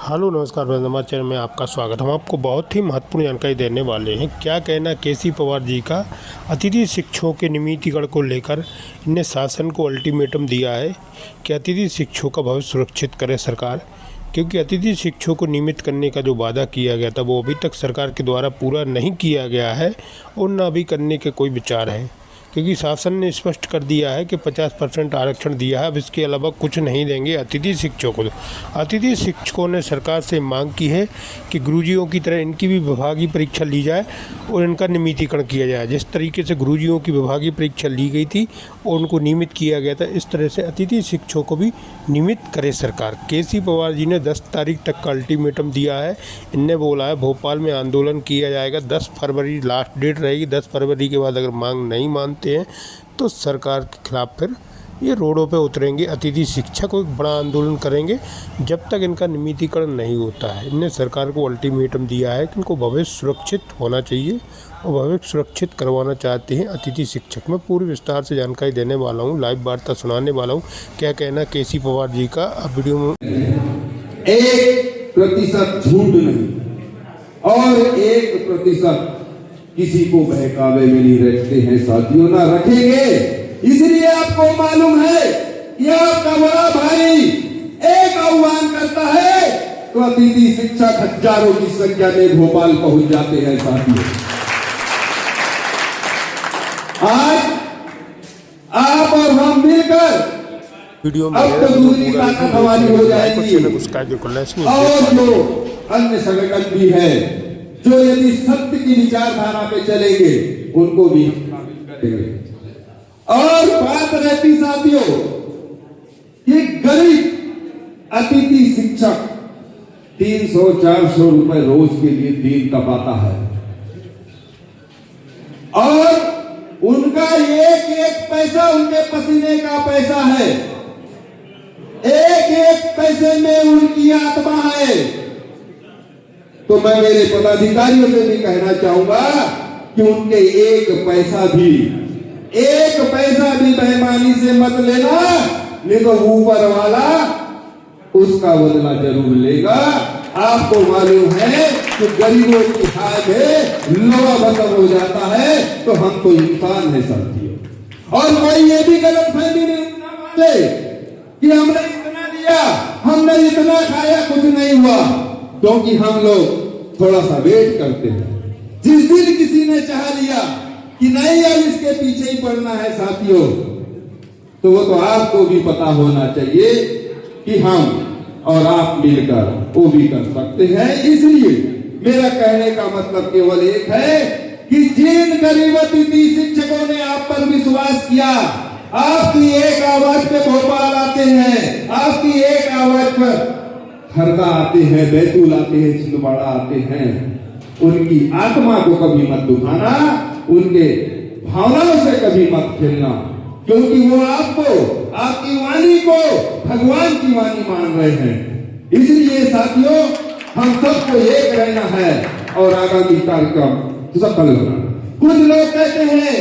Hello नमस्कार बंदमा channel में आपका स्वागत। हम आपको बहुत ही महत्वपूर्ण जानकारी देने वाले हैं। क्या कहना केसी पवार जी का अतिथि शिक्षकों के नियमितीकरण को लेकर इनने शासन को अल्टीमेटम दिया है कि अतिथि शिक्षकों का भविष्य सुरक्षित करे सरकार, क्योंकि अतिथि शिक्षकों को नियमित करने का जो वादा किया गया था वो अभी तक सरकार के द्वारा पूरा नहीं किया गया है और न अभी करने के कोई विचार है, क्योंकि शासन ने स्पष्ट कर दिया है कि 50% आरक्षण दिया है, अब इसके अलावा कुछ नहीं देंगे अतिथि शिक्षकों को। अतिथि शिक्षकों ने सरकार से मांग की है कि गुरुजियों की तरह इनकी भी विभागीय परीक्षा ली जाए और इनका नियमितीकरण किया जाए। जिस तरीके से गुरुजियों की विभागीय परीक्षा ली गई थी और उनको नियमित किया गया था, इस तरह से अतिथि शिक्षकों को भी नियमित करे सरकार। केसी पवार जी ने 10 तारीख तक का अल्टीमेटम दिया है। इनने बोला है भोपाल में आंदोलन किया जाएगा, 10 फरवरी लास्ट डेट रहेगी। 10 फरवरी के बाद अगर मांग नहीं मानते हैं तो सरकार के खिलाफ फिर ये रोडों पे उतरेंगे। अतिथि शिक्षक को एक बड़ा आंदोलन करेंगे जब तक इनका नियमितीकरण नहीं होता है। इनने सरकार को अल्टीमेटम दिया है कि इनको भविष्य सुरक्षित होना चाहिए और भविष्य सुरक्षित करवाना चाहते हैं अतिथि शिक्षक। मैं पूरी विस्तार से जानकारी देने वाला हूँ, लाइव वार्ता सुनाने वाला हूँ। क्या कहना केसी पवार जी का, अब वीडियो में 1% झूठ नहीं और 1% किसी को बहकावे में नहीं रखते हैं साथियों, ना रखेंगे। इसलिए आपको मालूम है कि आपका बड़ा भाई एक आह्वान करता है तो अतिथि शिक्षक हजारों की संख्या में भोपाल पहुंच जाते हैं साथियों। आज आप और हम मिलकर वीडियो में अब तो दूसरी ताकत हमारी हो जाएगी। और जो अन्य संगठन भी है जो यदि सत्य की विचारधारा पे चलेंगे उनको भी हम शामिल करेंगे। और बात रहती साथियों कि गरीब अतिथि शिक्षक 300-400 रुपए रोज के लिए दिन कमाता है और उनका एक पैसा उनके पसीने का पैसा है, एक पैसे में उनकी आत्मा है। तो मैं मेरे पदाधिकारियों से भी कहना चाहूंगा कि उनके एक पैसा भी बेईमानी से मत लेना, नहीं तो ऊपर वाला उसका बदला जरूर लेगा। आपको मालूम है कि गरीबों की हाय में लोहा खत्म हो जाता है तो हम तो इंसान है साथियों। और कोई ये भी गलतफहमी नहीं माने कि हमने इतना दिया, हमने इतना खाया, कुछ नहीं हुआ, क्योंकि हम लोग थोड़ा सा वेट करते हैं। जिस दिन किसी ने चाह लिया कि नहीं अब इसके पीछे ही पड़ना है साथियों, तो वो तो आपको भी पता होना चाहिए कि हम और आप मिलकर वो भी कर सकते हैं। इसलिए मेरा कहने का मतलब केवल एक है कि जिन गरीब अतिथि शिक्षकों ने आप पर विश्वास किया, आपकी एक आवाज पे भोपाल आते हैं, आपकी एक आवाज पर हरदा आते हैं, बैतूल आते हैं, छिंदवाड़ा आते हैं, उनकी आत्मा को कभी मत दुखाना, उनके भावनाओं से कभी मत खेलना, क्योंकि वो आपको, आपकी वाणी को भगवान की वाणी मान रहे हैं। इसलिए साथियों हम सबको एक रहना है और आगामी कार्यक्रम सफल होना। कुछ लोग कहते हैं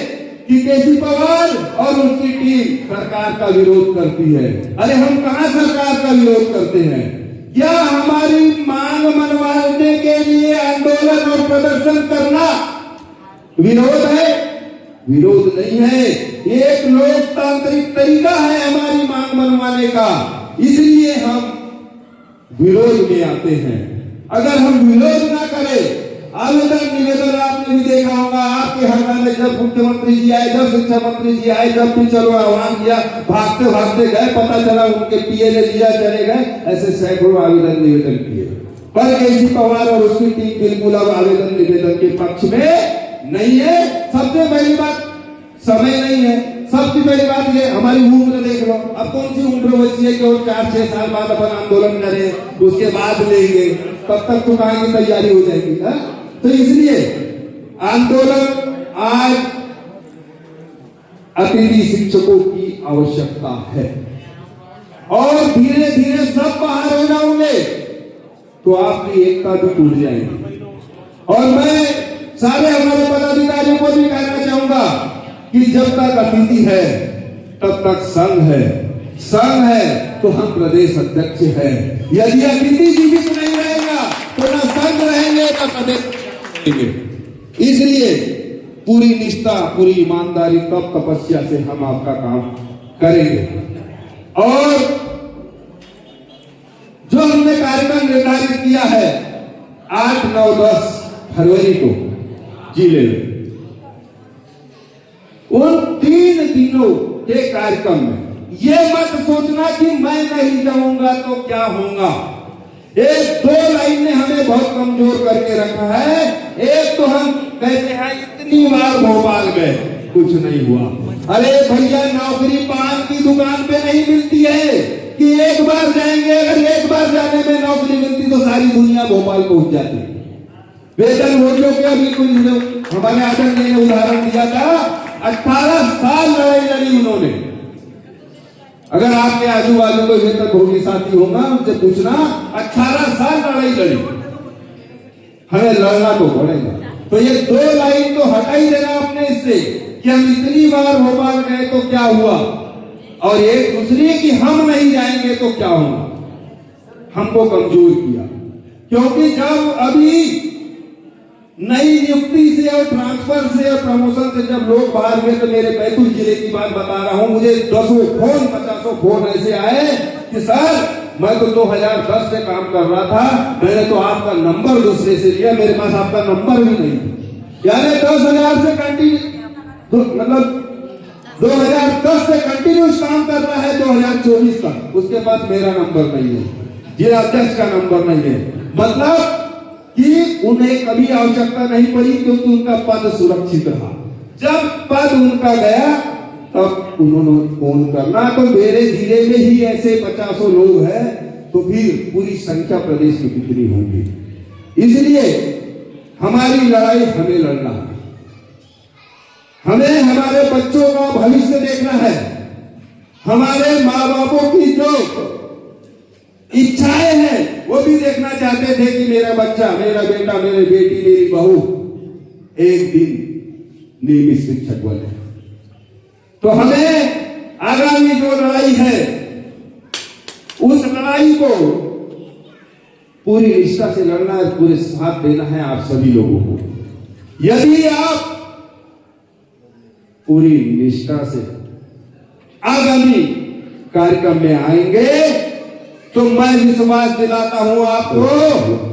कि केसी पवार और उसकी टीम सरकार का विरोध करती है। अरे हम कहां सरकार का विरोध करते हैं? क्या हमारी मांग मनवाने के लिए आंदोलन और प्रदर्शन करना विरोध है? विरोध नहीं है, एक लोकतांत्रिक तरीका है हमारी मांग मनवाने का, इसलिए हम विरोध में आते हैं। अगर हम विरोध ना करें, आवेदन निवेदन आपने भी देखा होगा, आपके हरदा में जब मुख्यमंत्री जी आए, जब शिक्षा मंत्री जी आए, जब भी चलो आह्वान किया, भागते भागते गए, पता चला उनके पीए ने लिया, चले गए, ऐसे सैकड़ों आवेदन निवेदन किए। पर केसी पवार और उसकी टीम बिल्कुल अब आवेदन निवेदन के पक्ष में नहीं है। सबसे पहली बात समय नहीं है, सबसे पहली बात ये हमारी उम्र देख लो, अब कौन सी उम्र बची है कि और 4-6 साल बाद अपन आंदोलन करें, उसके बाद लेंगे, तब तक तो कहाँ की तैयारी हो जाएगी है? तो इसलिए आंदोलन आज अतिथि शिक्षकों की आवश्यकता है और धीरे धीरे सब बाहर हो जाओगे तो आपकी एकता भी टूट जाएगी। और मैं सारे हमारे पदाधिकारियों को भी कहना चाहूंगा कि जब तक अतिथि है तब तक संघ है, संघ है तो हम प्रदेश अध्यक्ष हैं। यदि अतिथि जीवित नहीं रहेगा तो न संघ रहेंगे न प्रदेश रहेंगे। इसलिए पूरी निष्ठा, पूरी ईमानदारी, तप तपस्या से हम आपका काम करेंगे। और जो हमने कार्यक्रम निर्धारित किया है 8, 9, 10 फरवरी को जिले में, उन 3 दिनों के कार्यक्रम में ये मत सोचना कि मैं नहीं जाऊंगा तो क्या होगा। एक 2 लाइन ने हमें बहुत कमजोर करके रखा है। एक तो हम कहते हैं इतनी बार भोपाल गए कुछ नहीं हुआ। अरे भैया, नौकरी पान की दुकान पे नहीं मिलती है कि एक बार जाएंगे। अगर एक बार जाने में नौकरी मिलती तो सारी दुनिया भोपाल पहुंच जाती। वेतन भोगियों के अभी कुछ हमारे आदरणीय ने उदाहरण दिया था, 18 साल लड़ाई लड़ी उन्होंने। अगर आपके आजू बाजू कोई वेतन भोगी साथी होगा उनसे पूछना, 18 साल लड़ाई लड़ी। हमें लड़ना तो पड़ेगा। तो ये 2 लाइन तो हटा ही देना अपने इससे कि हम इतनी बार भोपाल गए तो क्या हुआ, और एक दूसरी कि हम नहीं जाएंगे तो क्या होगा। हमको कमजोर किया, क्योंकि जब अभी नई नियुक्ति से और ट्रांसफर से और प्रमोशन से जब लोग बाहर गए, तो मेरे बैतूल जिले की बात बता रहा हूं, मुझे 10 फोन 50 फोन ऐसे आए कि सर मैं तो 2010 से काम कर रहा था, मैंने तो आपका नंबर दूसरे से लिया, मेरे पास आपका नंबर भी नहीं था। यानी 10,000 से कंटिन्यू, मतलब 2010 से कंटिन्यूस काम कर रहा है 2024 तक, उसके पास मेरा नंबर नहीं है, जिला अध्यक्ष का नंबर नहीं है। मतलब कि उन्हें कभी आवश्यकता नहीं पड़ी, क्योंकि उनका पद सुरक्षित रहा। जब पद उनका गया तब उन्होंने फोन करना। तो मेरे जिले में ही ऐसे 50 लोग हैं, तो फिर पूरी संख्या प्रदेश में कितनी होगी। इसलिए हमारी लड़ाई हमें लड़ना है। हमें हमारे बच्चों का भविष्य देखना है। हमारे माँ बापों की जो इच्छाएं हैं वो भी देखना चाहते थे कि मेरा बच्चा, मेरा बेटा, मेरी बेटी, मेरी बहू एक दिन नियमित शिक्षक बने। तो हमें आगामी जो लड़ाई है उस लड़ाई को पूरी निष्ठा से लड़ना है, पूरे साथ देना है आप सभी लोगों को। यदि आप पूरी निष्ठा से आगामी कार्यक्रम में आएंगे तो मैं विश्वास दिलाता हूं आपको,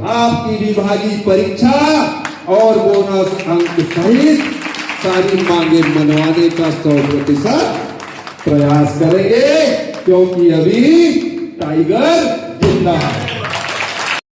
आपकी विभागीय परीक्षा और बोनस अंक सहित सारी मांगे मनवाने का 100% प्रयास करेंगे, क्योंकि अभी टाइगर जिंदा है।